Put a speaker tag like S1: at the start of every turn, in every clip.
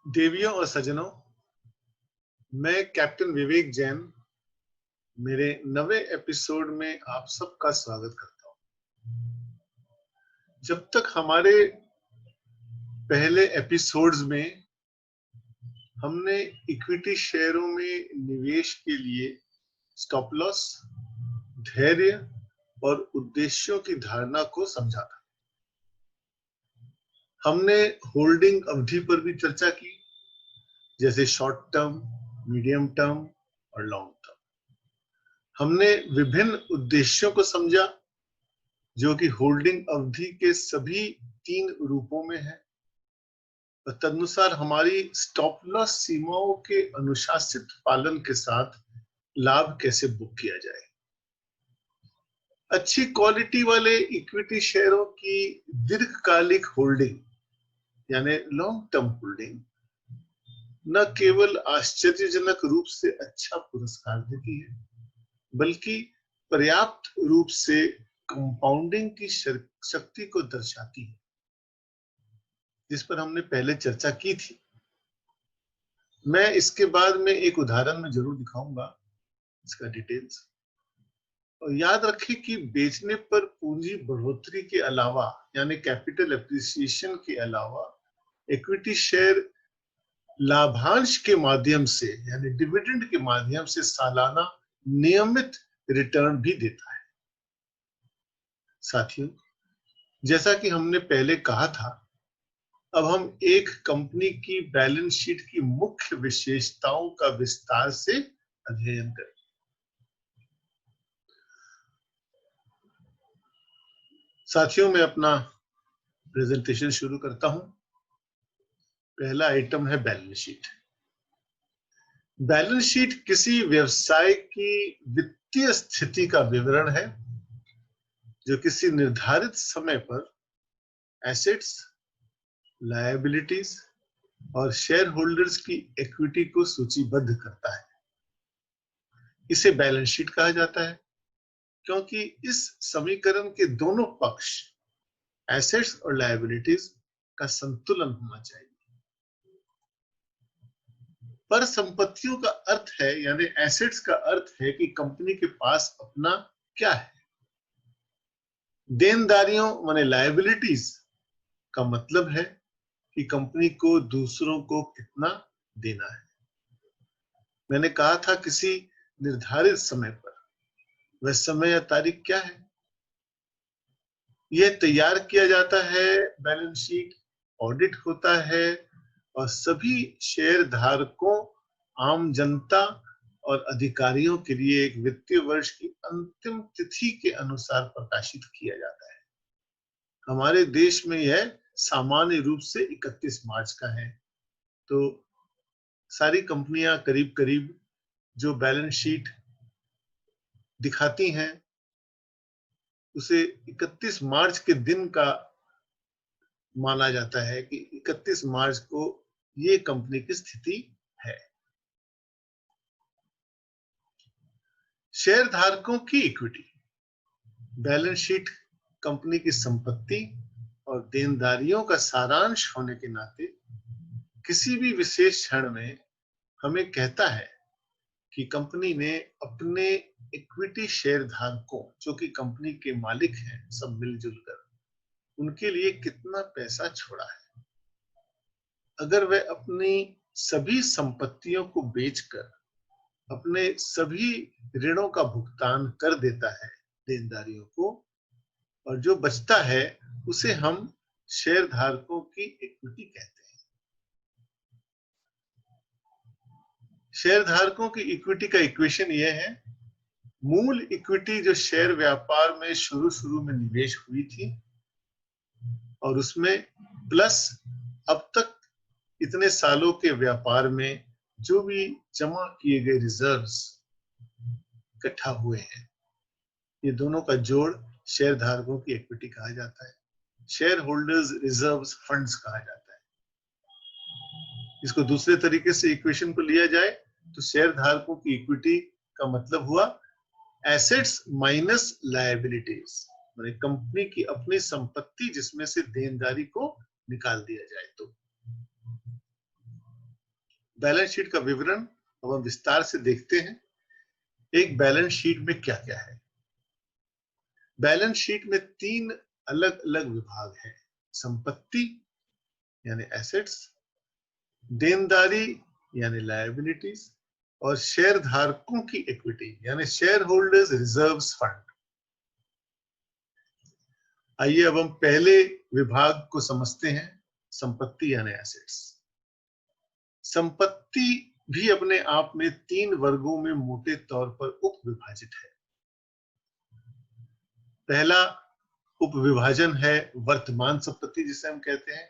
S1: देवियों और सज्जनों, मैं कैप्टन विवेक जैन मेरे 9वें एपिसोड में आप सबका स्वागत करता हूं। जब तक हमारे पहले एपिसोड्स में हमने इक्विटी शेयरों में निवेश के लिए स्टॉप लॉस, धैर्य और उद्देश्यों की धारणा को समझा था। हमने होल्डिंग अवधि पर भी चर्चा की, जैसे शॉर्ट टर्म, मीडियम टर्म और लॉन्ग टर्म। हमने विभिन्न उद्देश्यों को समझा, जो कि होल्डिंग अवधि के सभी 3 रूपों में है। तदनुसार हमारी स्टॉप लॉस सीमाओं के अनुशासित पालन के साथ लाभ कैसे बुक किया जाए। अच्छी क्वालिटी वाले इक्विटी शेयरों की दीर्घकालिक होल्डिंग यानी लॉन्ग टर्म होल्डिंग न केवल आश्चर्यजनक रूप से अच्छा पुरस्कार देती है, बल्कि पर्याप्त रूप से कंपाउंडिंग की शक्ति को दर्शाती है, जिस पर हमने पहले चर्चा की थी। मैं इसके बाद में एक उदाहरण में जरूर दिखाऊंगा इसका डिटेल्स। और याद रखें कि बेचने पर पूंजी बढ़ोतरी के अलावा यानी कैपिटल एप्रिसिएशन के अलावा इक्विटी शेयर लाभांश के माध्यम से यानी डिविडेंड के माध्यम से सालाना नियमित रिटर्न भी देता है। साथियों, जैसा कि हमने पहले कहा था, अब हम एक कंपनी की बैलेंस शीट की मुख्य विशेषताओं का विस्तार से अध्ययन करें। साथियों, मैं अपना प्रेजेंटेशन शुरू करता हूं। पहला आइटम है बैलेंस शीट। बैलेंस शीट किसी व्यवसाय की वित्तीय स्थिति का विवरण है, जो किसी निर्धारित समय पर एसेट्स, लायबिलिटीज और शेयर होल्डर्स की इक्विटी को सूचीबद्ध करता है। इसे बैलेंस शीट कहा जाता है क्योंकि इस समीकरण के दोनों पक्ष एसेट्स और लायबिलिटीज का संतुलन होना चाहिए। पर संपत्तियों का अर्थ है यानी एसेट्स का अर्थ है कि कंपनी के पास अपना क्या है। देनदारियों माने लायबिलिटीज का मतलब है कि कंपनी को दूसरों को कितना देना है। मैंने कहा था किसी निर्धारित समय पर, वह समय या तारीख क्या है। यह तैयार किया जाता है, बैलेंस शीट ऑडिट होता है और सभी शेयर धारकों, आम जनता और अधिकारियों के लिए एक वित्तीय वर्ष की अंतिम तिथि के अनुसार प्रकाशित किया जाता है। हमारे देश में यह सामान्य रूप से 31 मार्च का है। तो सारी कंपनियां करीब करीब जो बैलेंस शीट दिखाती हैं, उसे 31 मार्च के दिन का माना जाता है कि 31 मार्च को ये कंपनी की स्थिति है। शेयर धारकों की इक्विटी। बैलेंस शीट कंपनी की संपत्ति और देनदारियों का सारांश होने के नाते किसी भी विशेष क्षण में हमें कहता है कि कंपनी ने अपने इक्विटी शेयर धारकों, जो कि कंपनी के मालिक हैं, सब मिलजुल कर उनके लिए कितना पैसा छोड़ा है। अगर वह अपनी सभी संपत्तियों को बेचकर अपने सभी ऋणों का भुगतान कर देता है देनदारियों को, और जो बचता है उसे हम शेयर धारकों की इक्विटी कहते हैं। शेयर धारकों की इक्विटी का इक्वेशन यह है, मूल इक्विटी जो शेयर व्यापार में शुरू में निवेश हुई थी और उसमें प्लस अब तक इतने सालों के व्यापार में जो भी जमा किए गए रिजर्व्स इकट्ठा हुए हैं, ये दोनों का जोड़ शेयर धारकों की इक्विटी कहा जाता है। शेयर होल्डर्स रिजर्व्स फंड्स कहा जाता है। इसको दूसरे तरीके से इक्वेशन को लिया जाए तो शेयर धारकों की इक्विटी का मतलब हुआ एसेट्स माइनस लायबिलिटीज, माने कंपनी की अपनी संपत्ति जिसमें से देनदारी को निकाल दिया जाए। तो बैलेंस शीट का विवरण अब हम विस्तार से देखते हैं। एक बैलेंस शीट में क्या क्या है। बैलेंस शीट में 3 अलग अलग विभाग हैं। संपत्ति यानी एसेट्स, देनदारी यानी लायबिलिटीज, और शेयर धारकों की इक्विटी यानी शेयर होल्डर्स रिजर्व्स फंड। आइए अब हम पहले विभाग को समझते हैं, संपत्ति यानी एसेट्स। संपत्ति भी अपने आप में 3 वर्गों में मोटे तौर पर उप विभाजित है। पहला उपविभाजन है वर्तमान संपत्ति, जिसे हम कहते हैं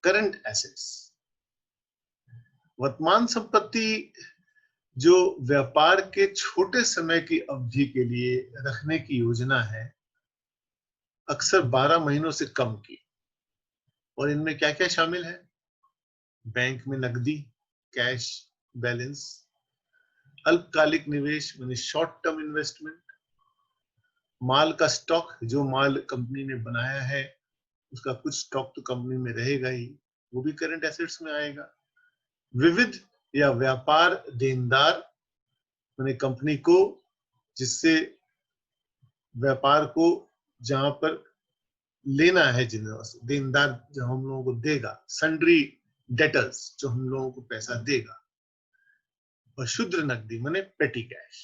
S1: करंट एसेट्स। वर्तमान संपत्ति जो व्यापार के छोटे समय की अवधि के लिए रखने की योजना है, अक्सर 12 महीनों से कम की। और इनमें क्या क्या शामिल है? बैंक में नकदी, कैश बैलेंस, अल्पकालिक निवेश यानी शॉर्ट टर्म इन्वेस्टमेंट, माल का स्टॉक, जो माल कंपनी ने बनाया है उसका कुछ स्टॉक तो कंपनी में रहेगा ही, वो भी करंट एसेट्स में आएगा। विविध या व्यापार देनदार यानी कंपनी को, जिससे व्यापार को जहां पर लेना है, जिन्होंने देनदार जो हम लोगों को देगा, सन्ड्री डेटर्स जो हम लोगों को पैसा देगा, और शुद्ध नकदी माने पेटी कैश।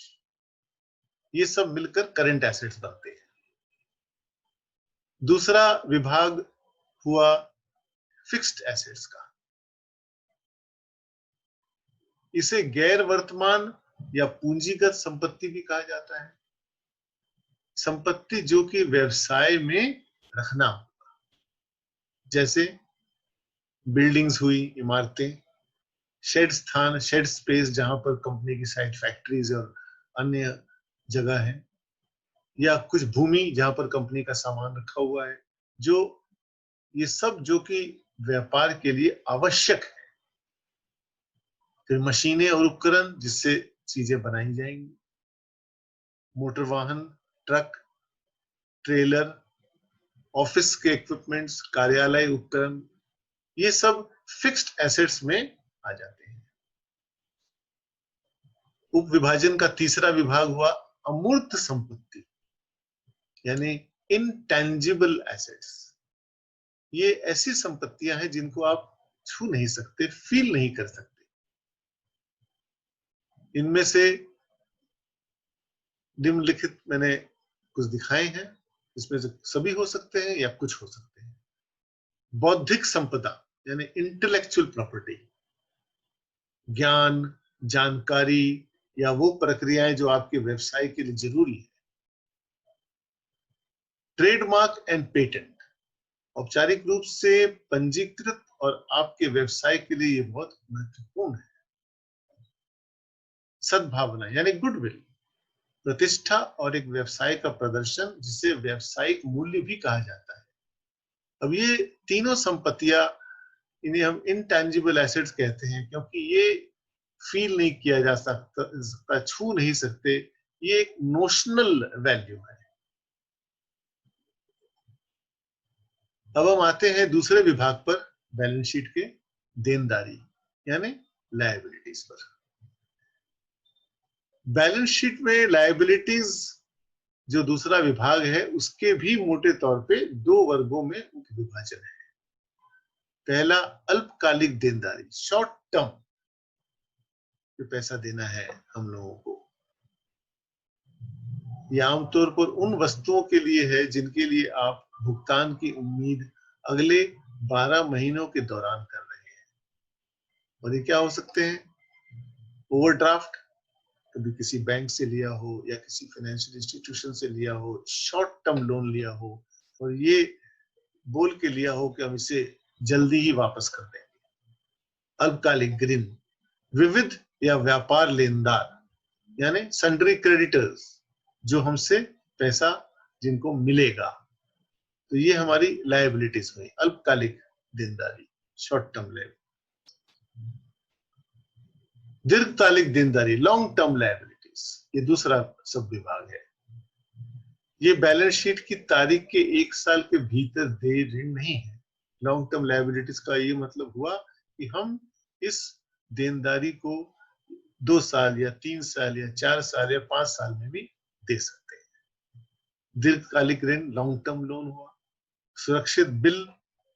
S1: ये सब मिलकर करंट एसेट्स बनते हैं। दूसरा विभाग हुआ फिक्स्ड एसेट्स का। इसे गैर वर्तमान या पूंजीगत संपत्ति भी कहा जाता है। संपत्ति जो कि व्यवसाय में रखना, जैसे बिल्डिंग्स हुई, इमारतें, शेड स्थान, शेड स्पेस जहां पर कंपनी की साइड फैक्ट्रीज और अन्य जगह है, या कुछ भूमि जहां पर कंपनी का सामान रखा हुआ है, जो ये सब जो कि व्यापार के लिए आवश्यक है। फिर मशीनें और उपकरण जिससे चीजें बनाई जाएंगी, मोटर वाहन, ट्रक, ट्रेलर, ऑफिस के इक्विपमेंट्स, कार्यालय उपकरण, ये सब फिक्स्ड एसेट्स में आ जाते हैं। उप विभाजन का तीसरा विभाग हुआ अमूर्त संपत्ति यानी इनटेंजिबल एसेट्स। ये ऐसी संपत्तियां हैं जिनको आप छू नहीं सकते, फील नहीं कर सकते। इनमें से निम्नलिखित मैंने कुछ दिखाए हैं, इसमें से सभी हो सकते हैं या कुछ हो सकते हैं। बौद्धिक संपदा यानी इंटेलेक्चुअल प्रॉपर्टी, ज्ञान, जानकारी या वो प्रक्रियाएं जो आपके व्यवसाय के लिए जरूरी है। ट्रेडमार्क एंड पेटेंट, औपचारिक रूप से पंजीकृत और आपके व्यवसाय के लिए ये बहुत महत्वपूर्ण है। सद्भावना यानी गुडविल, प्रतिष्ठा और एक व्यवसाय का प्रदर्शन, जिसे व्यावसायिक मूल्य भी कहा जाता है। अब ये तीनों संपत्तियां, इन्हें हम इनटेंजिबल एसेट्स कहते हैं, क्योंकि ये फील नहीं किया जा सकता, छू नहीं सकते। ये एक नोशनल वैल्यू है। अब हम आते हैं दूसरे विभाग पर, बैलेंस शीट के, देनदारी यानी लायबिलिटीज पर। बैलेंस शीट में लायबिलिटीज जो दूसरा विभाग है, उसके भी मोटे तौर पे 2 वर्गों में उप विभाजन है। पहला अल्पकालिक देनदारी, शॉर्ट टर्म, जो पैसा देना है हम लोगों को। यह आमतौर पर उन वस्तुओं के लिए है जिनके लिए आप भुगतान की उम्मीद अगले 12 महीनों के दौरान कर रहे हैं। और ये क्या हो सकते हैं? ओवरड्राफ्ट, कभी किसी बैंक से लिया हो या किसी फाइनेंशियल इंस्टीट्यूशन से लिया हो, शॉर्ट टर्म लोन लिया हो और ये बोल के लिया हो कि हम इसे जल्दी ही वापस कर देंगे। अल्पकालिक ऋण, विविध या व्यापार लेनदार यानी सन्ड्री क्रेडिटर्स, जो हमसे पैसा जिनको मिलेगा। तो ये हमारी लायबिलिटीज हुई, अल्पकालिक देनदारी, शॉर्ट टर्म लायबिलिटी। दीर्घकालिक देनदारी, लॉन्ग टर्म लायबिलिटीज, ये दूसरा सब विभाग है। ये बैलेंस शीट की तारीख के 1 साल के भीतर देय ऋण नहीं है। लॉन्ग टर्म लायबिलिटीज का ये मतलब हुआ कि हम इस देनदारी को 2 साल या 3 साल या 4 साल या 5 साल में भी दे सकते हैं। दीर्घकालिक ऋण लॉन्ग टर्म लोन हुआ। सुरक्षित बिल,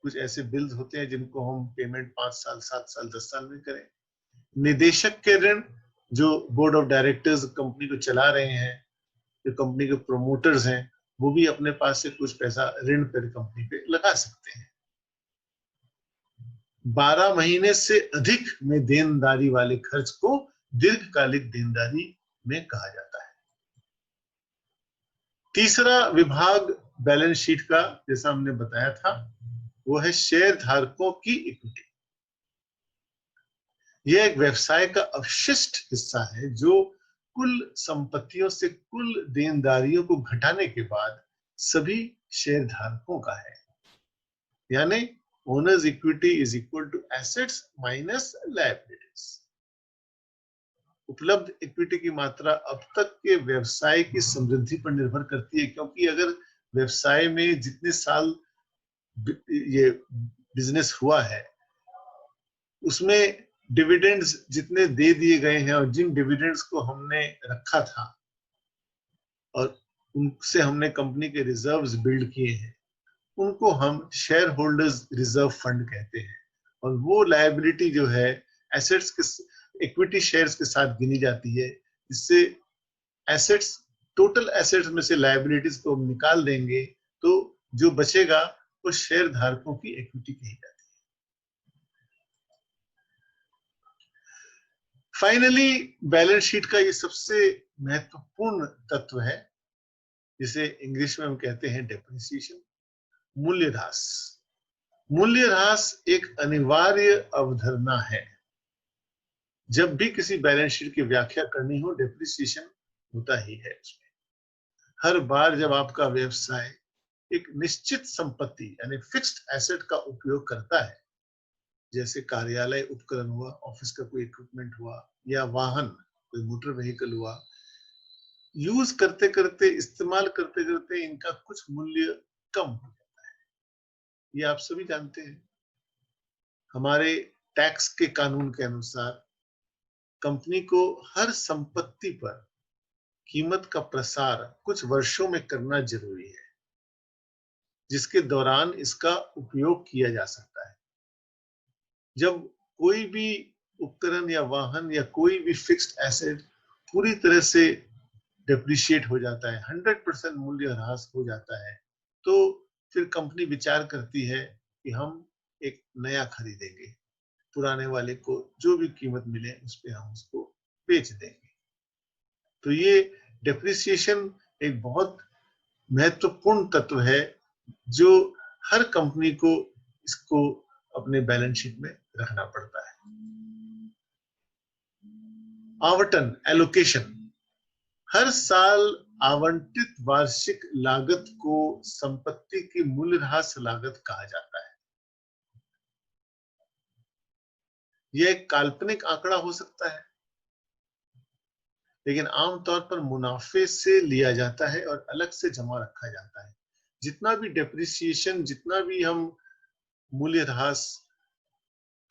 S1: कुछ ऐसे बिल्स होते हैं जिनको हम पेमेंट 5 साल, 7 साल, 10 साल में करें। निदेशक के ऋण, जो बोर्ड ऑफ डायरेक्टर्स कंपनी को चला रहे हैं, जो कंपनी के प्रोमोटर्स हैं, वो भी अपने पास से कुछ पैसा ऋण पर कंपनी पे लगा सकते हैं। 12 महीने से अधिक में देनदारी वाले खर्च को दीर्घकालिक देनदारी में कहा जाता है। तीसरा विभाग बैलेंस शीट का, जैसा हमने बताया था, वो है शेयर धारकों की इक्विटी। यह एक व्यवसाय का अवशिष्ट हिस्सा है जो कुल संपत्तियों से कुल देनदारियों को घटाने के बाद सभी शेयर धारकों का है। यानी owners equity is equal to assets minus liabilities. उपलब्ध इक्विटी की मात्रा अब तक के व्यवसाय की समृद्धि पर निर्भर करती है, क्योंकि अगर व्यवसाय में जितने साल ये बिजनेस हुआ है उसमें डिविडेंड्स जितने दे दिए गए हैं और जिन डिविडेंड्स को हमने रखा था और उनसे हमने कंपनी के रिजर्व्स बिल्ड किए हैं, उनको हम शेयर होल्डर्स रिजर्व फंड कहते हैं। और वो लायबिलिटी जो है एसेट्स के इक्विटी शेयर्स के साथ गिनी जाती है। इससे एसेट्स, टोटल एसेट्स में से लायबिलिटीज को निकाल देंगे तो जो बचेगा वो शेयर धारकों की इक्विटी कही जाती है। फाइनली बैलेंस शीट का ये सबसे महत्वपूर्ण तत्व है, जिसे इंग्लिश में हम कहते हैं डेप्रिसिएशन, मूल्यह्रास। मूल्यह्रास एक अनिवार्य अवधारणा है। जब भी किसी बैलेंस शीट की व्याख्या करनी हो, डेप्रिसिएशन होता ही है उसमें। हर बार जब आपका व्यवसाय एक निश्चित संपत्ति यानी फिक्स्ड एसेट का उपयोग करता है, जैसे कार्यालय उपकरण हुआ, ऑफिस का कोई इक्विपमेंट हुआ, या वाहन, कोई मोटर व्हीकल हुआ, यूज करते करते, इस्तेमाल करते करते इनका कुछ मूल्य कम हो जाता है। ये आप सभी जानते हैं। हमारे टैक्स के कानून के अनुसार कंपनी को हर संपत्ति पर कीमत का प्रसार कुछ वर्षों में करना जरूरी है, जिसके दौरान इसका उपयोग किया जा सकता है। जब कोई भी उपकरण या वाहन या कोई भी फिक्स्ड एसेट पूरी तरह से डेप्रिशिएट हो जाता है, 100% मूल्य ह्रास हो जाता है, तो फिर कंपनी विचार करती है कि हम एक नया खरीदेंगे, पुराने वाले को जो भी कीमत मिले उस पे हम उसको बेच देंगे। तो ये डेप्रिसिएशन एक बहुत महत्वपूर्ण तत्व है जो हर कंपनी को इसको अपने बैलेंस शीट में रखना पड़ता है। आवंटन, एलोकेशन, हर साल आवंटित वार्षिक लागत को संपत्ति की मूल्यह्रास लागत कहा जाता है। यह एक काल्पनिक आंकड़ा हो सकता है, लेकिन आमतौर पर मुनाफे से लिया जाता है और अलग से जमा रखा जाता है। जितना भी डेप्रिसिएशन, जितना भी हम मूल्यह्रास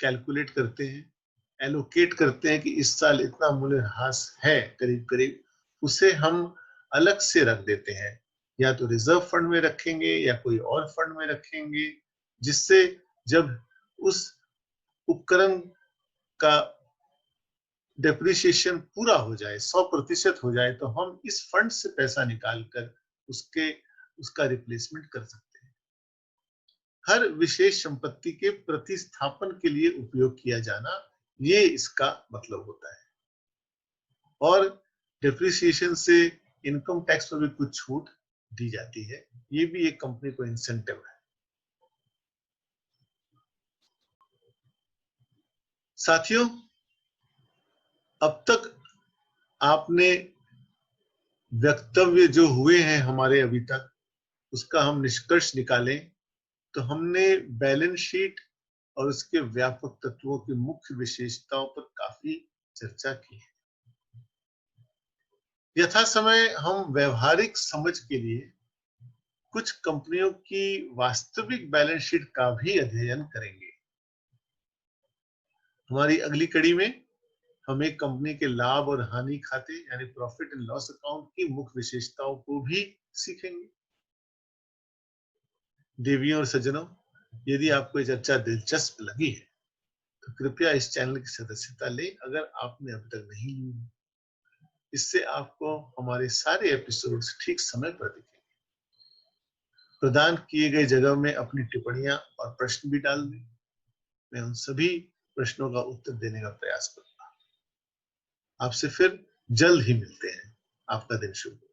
S1: कैलकुलेट करते हैं, एलोकेट करते हैं कि इस साल इतना मूल्यह्रास है करीब करीब, उसे हम अलग से रख देते हैं, या तो रिजर्व फंड में रखेंगे या कोई और फंड में रखेंगे, जिससे जब उस उपकरण का डेप्रिसिएशन पूरा हो जाए, 100% हो जाए, तो हम इस फंड से पैसा निकालकर उसका रिप्लेसमेंट कर सकते हैं। हर विशेष संपत्ति के प्रतिस्थापन के लिए उपयोग किया जाना, ये इसका मतलब होता है। और डेप्रिसिएशन से इनकम टैक्स पर भी कुछ छूट दी जाती है। ये भी एक कंपनी को इंसेंटिव है। साथियों, अब तक आपने वक्तव्य जो हुए हैं हमारे अभी तक, उसका हम निष्कर्ष निकालें तो हमने बैलेंस शीट और उसके व्यापक तत्वों की मुख्य विशेषताओं पर काफी चर्चा की है। यथा समय हम व्यवहारिक समझ के लिए कुछ कंपनियों की वास्तविक बैलेंस शीट का भी अध्ययन करेंगे। हमारी अगली कड़ी में हम एक कंपनी के लाभ और हानि खाते यानी प्रॉफिट एंड लॉस अकाउंट की मुख्य विशेषताओं को भी सीखेंगे। देवियों और सज्जनों, यदि आपको ये चर्चा दिलचस्प लगी है तो कृपया इस चैनल की सदस्यता लें अगर आपने अब तक नहीं ली। इससे आपको हमारे सारे एपिसोड्स ठीक समय पर दिखेंगे। प्रदान किए गए जगह में अपनी टिप्पणियां और प्रश्न भी डाल दें। मैं उन सभी प्रश्नों का उत्तर देने का प्रयास करूंगा। आपसे फिर जल्द ही मिलते हैं। आपका दिन शुभ हो।